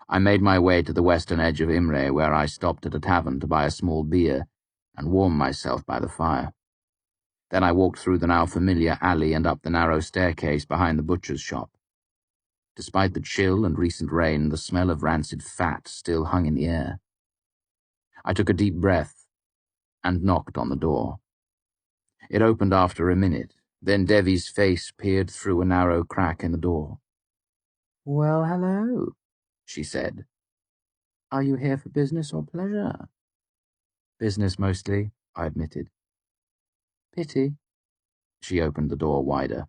I made my way to the western edge of Imre, where I stopped at a tavern to buy a small beer and warm myself by the fire. Then I walked through the now familiar alley and up the narrow staircase behind the butcher's shop. Despite the chill and recent rain, the smell of rancid fat still hung in the air. I took a deep breath and knocked on the door. It opened after a minute, then Devi's face peered through a narrow crack in the door. "Well, hello," she said. "Are you here for business or pleasure?" "Business mostly," I admitted. "Pity." She opened the door wider.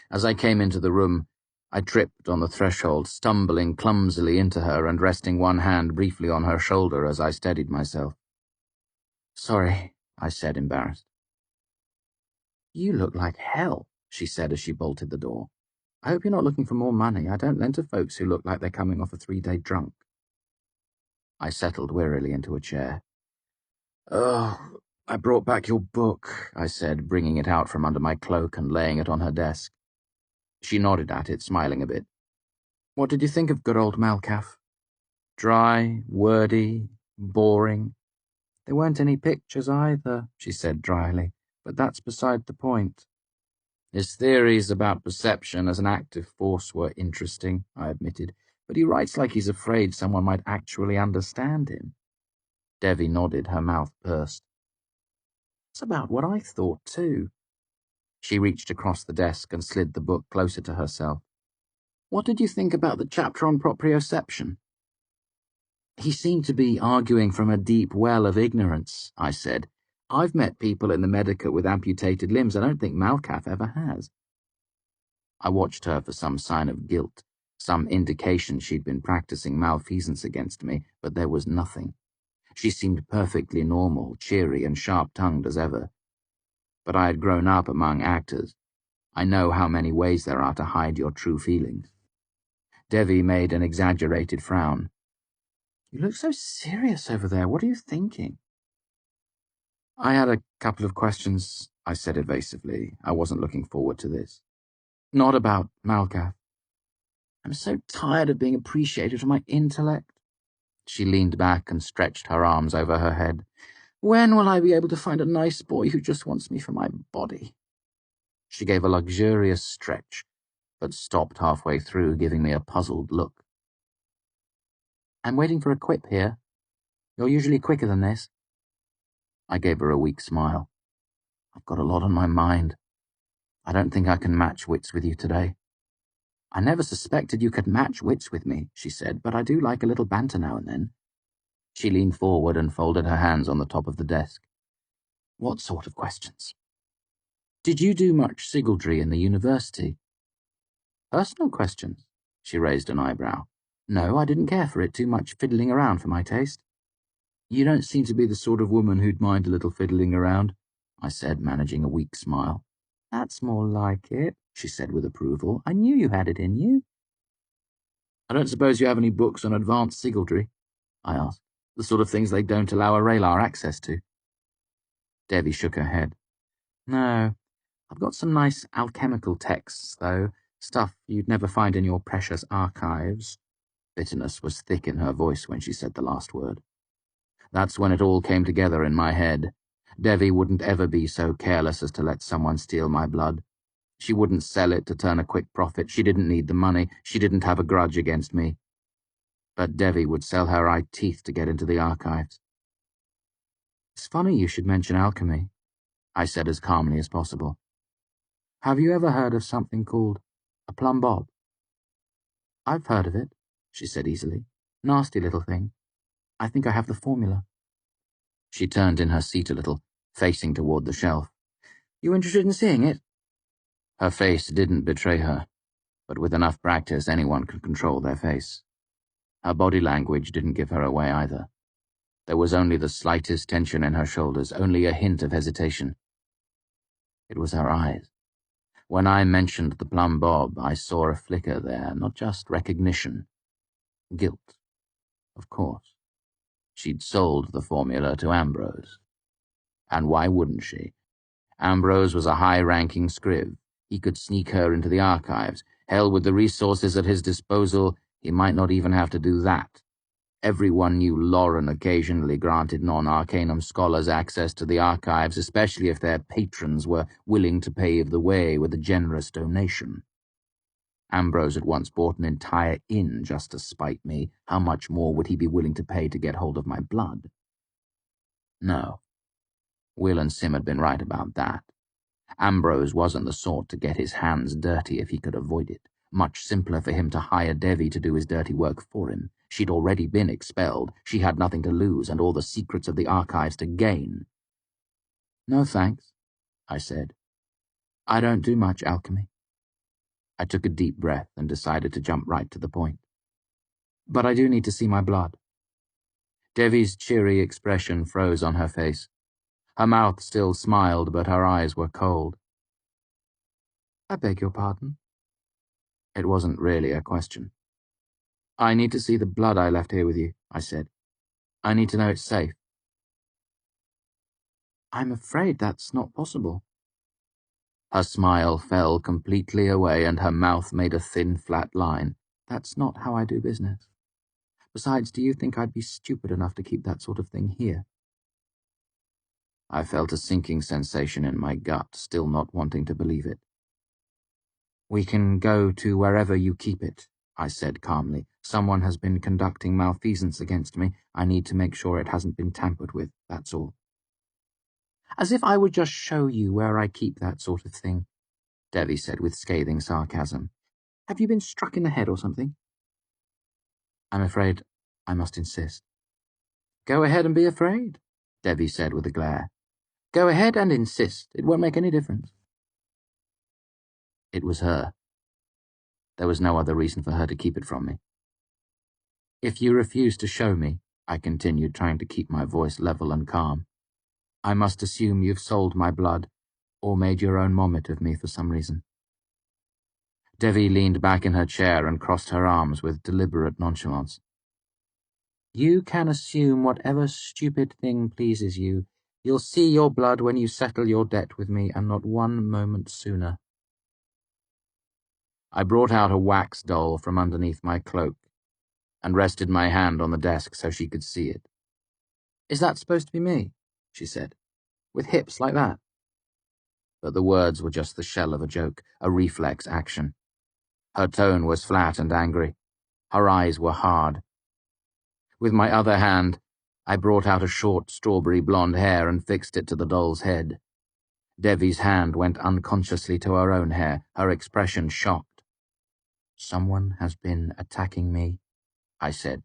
As I came into the room, I tripped on the threshold, stumbling clumsily into her and resting one hand briefly on her shoulder as I steadied myself. "Sorry," I said, embarrassed. "You look like hell," she said as she bolted the door. "I hope you're not looking for more money. I don't lend to folks who look like they're coming off a 3-day drunk." I settled wearily into a chair. "Oh, I brought back your book," I said, bringing it out from under my cloak and laying it on her desk. She nodded at it, smiling a bit. "What did you think of good old Malkath?" "Dry, wordy, boring. There weren't any pictures either," she said dryly, "but that's beside the point." "His theories about perception as an active force were interesting," I admitted, "but he writes like he's afraid someone might actually understand him." Devi nodded, her mouth pursed. "It's about what I thought, too." She reached across the desk and slid the book closer to herself. "What did you think about the chapter on proprioception?" "He seemed to be arguing from a deep well of ignorance," I said. "I've met people in the Medica with amputated limbs. I don't think Malkath ever has." I watched her for some sign of guilt, some indication she'd been practicing malfeasance against me, but there was nothing. She seemed perfectly normal, cheery and sharp-tongued as ever. But I had grown up among actors. I know how many ways there are to hide your true feelings. Devi made an exaggerated frown. "You look so serious over there. What are you thinking?" "I had a couple of questions," I said evasively. I wasn't looking forward to this. "Not about Malkath." "I'm so tired of being appreciated for my intellect." She leaned back and stretched her arms over her head. "When will I be able to find a nice boy who just wants me for my body?" She gave a luxurious stretch, but stopped halfway through, giving me a puzzled look. "I'm waiting for a quip here. You're usually quicker than this." I gave her a weak smile. "I've got a lot on my mind. I don't think I can match wits with you today." "I never suspected you could match wits with me," she said, "but I do like a little banter now and then." She leaned forward and folded her hands on the top of the desk. "What sort of questions?" "Did you do much sigildry in the university?" "Personal questions?" She raised an eyebrow. "No, I didn't care for it, too much fiddling around for my taste." "You don't seem to be the sort of woman who'd mind a little fiddling around," I said, managing a weak smile. "That's more like it," she said with approval. "I knew you had it in you." "I don't suppose you have any books on advanced sigildry?" I asked. "The sort of things they don't allow a Raylar access to." Devi shook her head. "No, I've got some nice alchemical texts, though, stuff you'd never find in your precious archives." Bitterness was thick in her voice when she said the last word. That's when it all came together in my head. Devi wouldn't ever be so careless as to let someone steal my blood. She wouldn't sell it to turn a quick profit. She didn't need the money. She didn't have a grudge against me. But Devi would sell her eye teeth to get into the archives. "It's funny you should mention alchemy," I said as calmly as possible. "Have you ever heard of something called a plum bob?" "I've heard of it," she said easily. "Nasty little thing. I think I have the formula." She turned in her seat a little, facing toward the shelf. "You interested in seeing it?" Her face didn't betray her, but with enough practice anyone could control their face. Her body language didn't give her away either. There was only the slightest tension in her shoulders, only a hint of hesitation. It was her eyes. When I mentioned the plum bob, I saw a flicker there, not just recognition. Guilt. Of course. She'd sold the formula to Ambrose. And why wouldn't she? Ambrose was a high-ranking scriv. He could sneak her into the archives. Hell, with the resources at his disposal, He might not even have to do that. Everyone knew Lauren occasionally granted non-Arcanum scholars access to the archives, especially if their patrons were willing to pave the way with a generous donation. Ambrose had once bought an entire inn just to spite me. How much more would he be willing to pay to get hold of my blood? No. Will and Sim had been right about that. Ambrose wasn't the sort to get his hands dirty if he could avoid it. Much simpler for him to hire Devi to do his dirty work for him. She'd already been expelled. She had nothing to lose and all the secrets of the archives to gain. "No thanks," I said. "I don't do much alchemy." I took a deep breath and decided to jump right to the point. "But I do need to see my blood." Devi's cheery expression froze on her face. Her mouth still smiled, but her eyes were cold. "I beg your pardon?" It wasn't really a question. "I need to see the blood I left here with you," I said. "I need to know it's safe." "I'm afraid that's not possible." Her smile fell completely away and her mouth made a thin, flat line. "That's not how I do business. Besides, do you think I'd be stupid enough to keep that sort of thing here?" I felt a sinking sensation in my gut, still not wanting to believe it. "We can go to wherever you keep it," I said calmly. "Someone has been conducting malfeasance against me. I need to make sure it hasn't been tampered with, that's all." "As if I would just show you where I keep that sort of thing," Devi said with scathing sarcasm. "Have you been struck in the head or something?" "I'm afraid I must insist." "Go ahead and be afraid," Devi said with a glare. "Go ahead and insist. It won't make any difference." It was her. There was no other reason for her to keep it from me. "If you refuse to show me," I continued, trying to keep my voice level and calm, "I must assume you've sold my blood, or made your own mommet of me for some reason." Devi leaned back in her chair and crossed her arms with deliberate nonchalance. "You can assume whatever stupid thing pleases you. You'll see your blood when you settle your debt with me, and not one moment sooner." I brought out a wax doll from underneath my cloak and rested my hand on the desk so she could see it. "Is that supposed to be me?" she said. "With hips like that?" But the words were just the shell of a joke, a reflex action. Her tone was flat and angry. Her eyes were hard. With my other hand, I brought out a short strawberry blonde hair and fixed it to the doll's head. Devi's hand went unconsciously to her own hair, her expression shocked. "Someone has been attacking me," I said.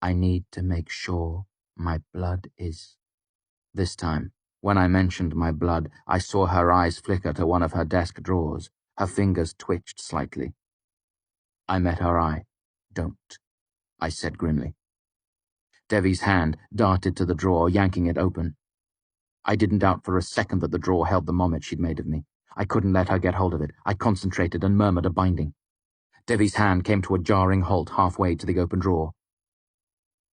"I need to make sure my blood is—" This time, when I mentioned my blood, I saw her eyes flicker to one of her desk drawers. Her fingers twitched slightly. I met her eye. "Don't," I said grimly. Devi's hand darted to the drawer, yanking it open. I didn't doubt for a second that the drawer held the mommet she'd made of me. I couldn't let her get hold of it. I concentrated and murmured a binding. Devi's hand came to a jarring halt halfway to the open drawer.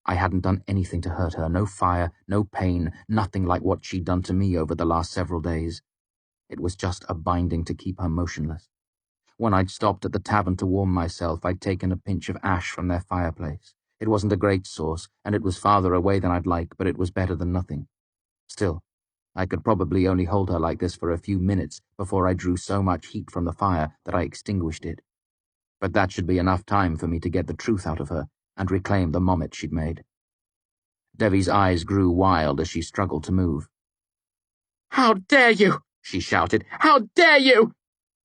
I hadn't done anything to hurt her, no fire, no pain, nothing like what she'd done to me over the last several days. It was just a binding to keep her motionless. When I'd stopped at the tavern to warm myself, I'd taken a pinch of ash from their fireplace. It wasn't a great source, and it was farther away than I'd like, but it was better than nothing. Still, I could probably only hold her like this for a few minutes before I drew so much heat from the fire that I extinguished it. But that should be enough time for me to get the truth out of her and reclaim the mommet she'd made. Devi's eyes grew wild as she struggled to move. "How dare you!" she shouted. "How dare you!"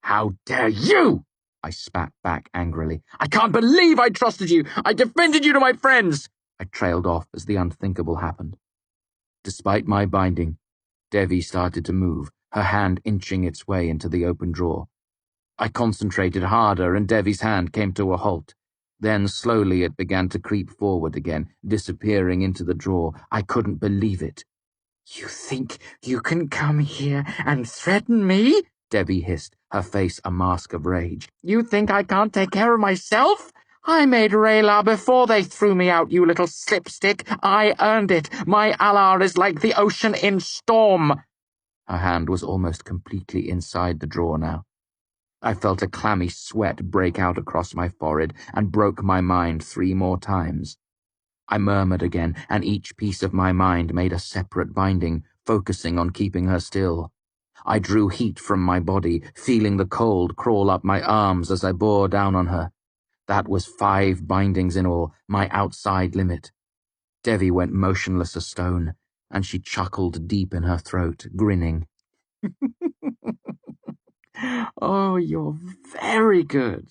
"How dare you!" I spat back angrily. "I can't believe I trusted you! I defended you to my friends!" I trailed off as the unthinkable happened. Despite my binding, Devi started to move, her hand inching its way into the open drawer. I concentrated harder and Devi's hand came to a halt. Then slowly it began to creep forward again, disappearing into the drawer. I couldn't believe it. "You think you can come here and threaten me?" Devi hissed, her face a mask of rage. "You think I can't take care of myself? I made Rayla before they threw me out, you little slipstick. I earned it. My Allah is like the ocean in storm." Her hand was almost completely inside the drawer now. I felt a clammy sweat break out across my forehead and broke my mind 3 more times. I murmured again, and each piece of my mind made a separate binding, focusing on keeping her still. I drew heat from my body, feeling the cold crawl up my arms as I bore down on her. That was 5 bindings in all, my outside limit. Devi went motionless as stone, and she chuckled deep in her throat, grinning. Oh, you're very good.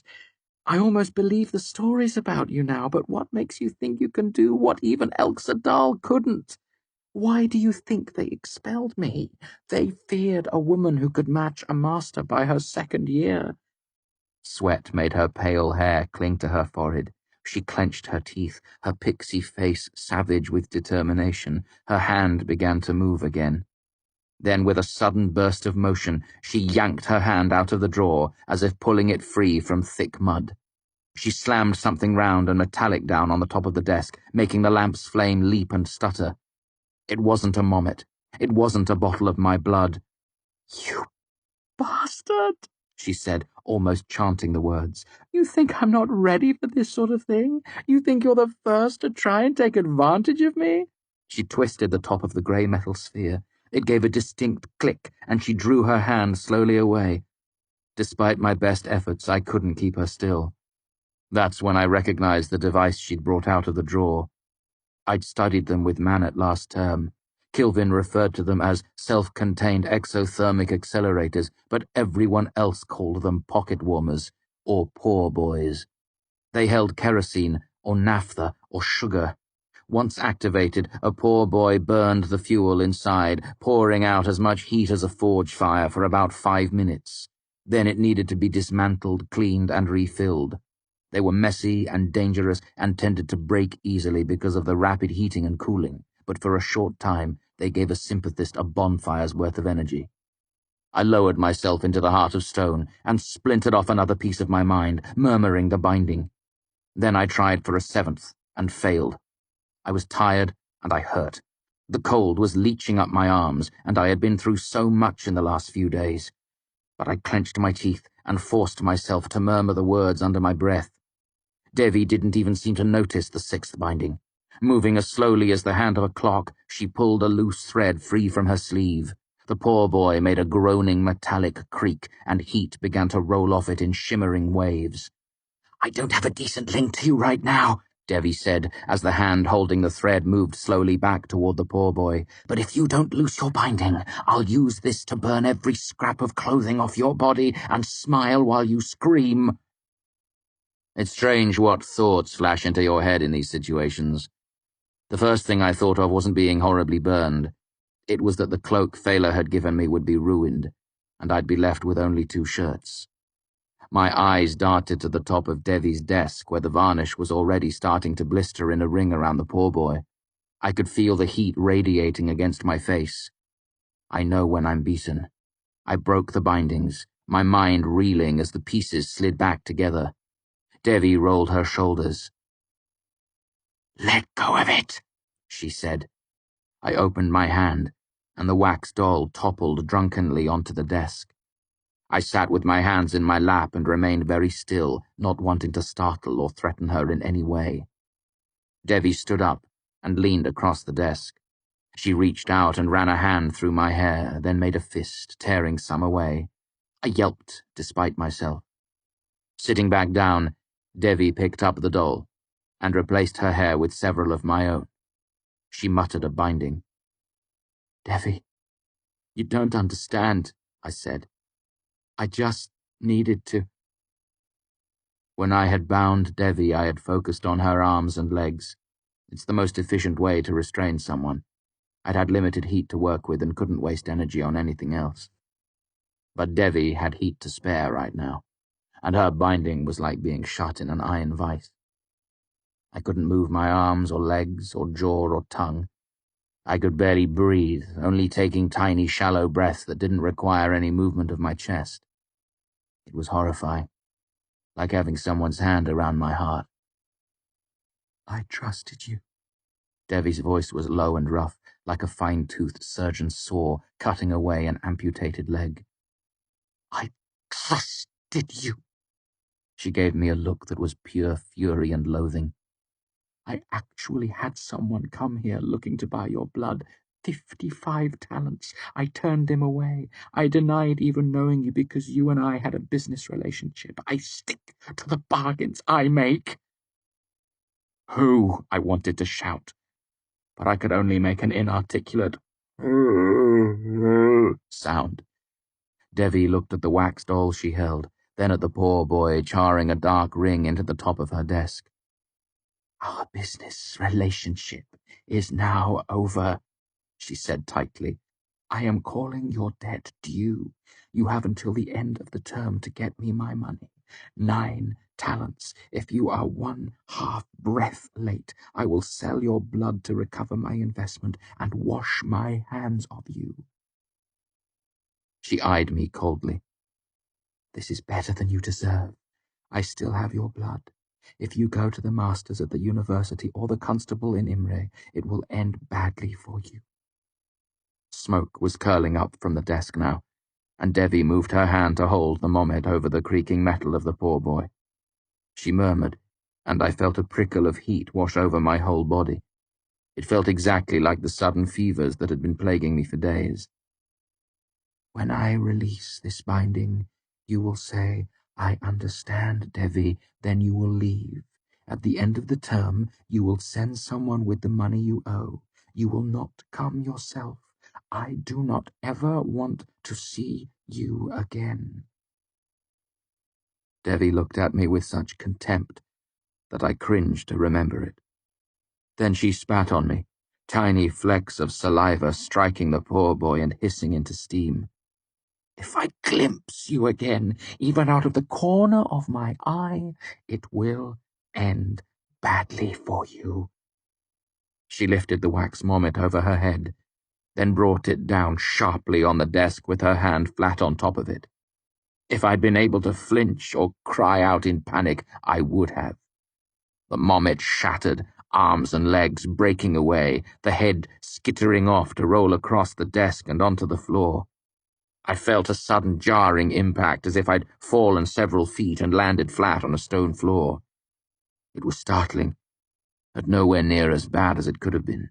I almost believe the stories about you now, but what makes you think you can do what even Elxadal couldn't? Why do you think they expelled me? They feared a woman who could match a master by her 2nd year. Sweat made her pale hair cling to her forehead. She clenched her teeth, her pixie face savage with determination. Her hand began to move again. Then, with a sudden burst of motion, she yanked her hand out of the drawer, as if pulling it free from thick mud. She slammed something round and metallic down on the top of the desk, making the lamp's flame leap and stutter. It wasn't a mommet. It wasn't a bottle of my blood. "You bastard," she said, almost chanting the words. "You think I'm not ready for this sort of thing? You think you're the first to try and take advantage of me?" She twisted the top of the grey metal sphere. It gave a distinct click, and she drew her hand slowly away. Despite my best efforts, I couldn't keep her still. That's when I recognized the device she'd brought out of the drawer. I'd studied them with Manet last term. Kilvin referred to them as self-contained exothermic accelerators, but everyone else called them pocket warmers, or poor boys. They held kerosene, or naphtha, or sugar. Once activated, a poor boy burned the fuel inside, pouring out as much heat as a forge fire for about 5 minutes. Then it needed to be dismantled, cleaned, and refilled. They were messy and dangerous and tended to break easily because of the rapid heating and cooling, but for a short time they gave a sympathist a bonfire's worth of energy. I lowered myself into the heart of stone and splintered off another piece of my mind, murmuring the binding. Then I tried for a 7th and failed. I was tired and I hurt. The cold was leeching up my arms, and I had been through so much in the last few days. But I clenched my teeth and forced myself to murmur the words under my breath. Devi didn't even seem to notice the 6th binding. Moving as slowly as the hand of a clock, she pulled a loose thread free from her sleeve. The poor boy made a groaning metallic creak, and heat began to roll off it in shimmering waves. "I don't have a decent link to you right now," Devi said, as the hand holding the thread moved slowly back toward the poor boy. "But if you don't loose your binding, I'll use this to burn every scrap of clothing off your body and smile while you scream." It's strange what thoughts flash into your head in these situations. The first thing I thought of wasn't being horribly burned. It was that the cloak Fela had given me would be ruined, and I'd be left with only 2 shirts. My eyes darted to the top of Devi's desk, where the varnish was already starting to blister in a ring around the poor boy. I could feel the heat radiating against my face. I know when I'm beaten. I broke the bindings, my mind reeling as the pieces slid back together. Devi rolled her shoulders. "Let go of it," she said. I opened my hand, and the wax doll toppled drunkenly onto the desk. I sat with my hands in my lap and remained very still, not wanting to startle or threaten her in any way. Devi stood up and leaned across the desk. She reached out and ran a hand through my hair, then made a fist, tearing some away. I yelped, despite myself. Sitting back down, Devi picked up the doll and replaced her hair with several of my own. She muttered a binding. "Devi, you don't understand," I said. "I just needed to." When I had bound Devi, I had focused on her arms and legs. It's the most efficient way to restrain someone. I'd had limited heat to work with and couldn't waste energy on anything else. But Devi had heat to spare right now, and her binding was like being shut in an iron vice. I couldn't move my arms or legs or jaw or tongue. I could barely breathe, only taking tiny, shallow breaths that didn't require any movement of my chest. It was horrifying, like having someone's hand around my heart. "I trusted you." Devi's voice was low and rough, like a fine-toothed surgeon's saw cutting away an amputated leg. "I trusted did you?" She gave me a look that was pure fury and loathing. "I actually had someone come here looking to buy your blood. 55 talents. I turned him away. I denied even knowing you because you and I had a business relationship. I stick to the bargains I make." "Who?" I wanted to shout, but I could only make an inarticulate sound. Devi looked at the wax doll she held, then at the poor boy charring a dark ring into the top of her desk. "Our business relationship is now over," she said tightly. "I am calling your debt due. You have until the end of the term to get me my money. 9 talents. If you are 1/2 breath late, I will sell your blood to recover my investment and wash my hands of you." She eyed me coldly. "This is better than you deserve. I still have your blood. If you go to the masters at the university or the constable in Imre, it will end badly for you." Smoke was curling up from the desk now, and Devi moved her hand to hold the momet over the creaking metal of the poor boy. She murmured, and I felt a prickle of heat wash over my whole body. It felt exactly like the sudden fevers that had been plaguing me for days. "When I release this binding, you will say, 'I understand, Devi,' then you will leave. At the end of the term, you will send someone with the money you owe. You will not come yourself. I do not ever want to see you again." Devi looked at me with such contempt that I cringed to remember it. Then she spat on me, tiny flecks of saliva striking the poor boy and hissing into steam. "If I glimpse you again, even out of the corner of my eye, it will end badly for you." She lifted the wax momet over her head, then brought it down sharply on the desk with her hand flat on top of it. If I'd been able to flinch or cry out in panic, I would have. The momet shattered, arms and legs breaking away, the head skittering off to roll across the desk and onto the floor. I felt a sudden jarring impact as if I'd fallen several feet and landed flat on a stone floor. It was startling, but nowhere near as bad as it could have been.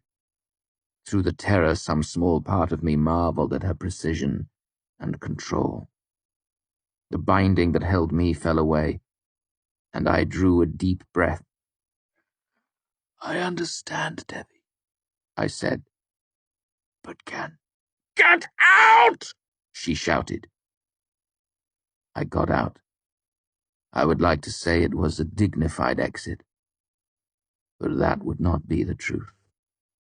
Through the terror, some small part of me marveled at her precision and control. The binding that held me fell away, and I drew a deep breath. "I understand, Devi," I said. "But Get out!" she shouted. I got out. I would like to say it was a dignified exit, but that would not be the truth.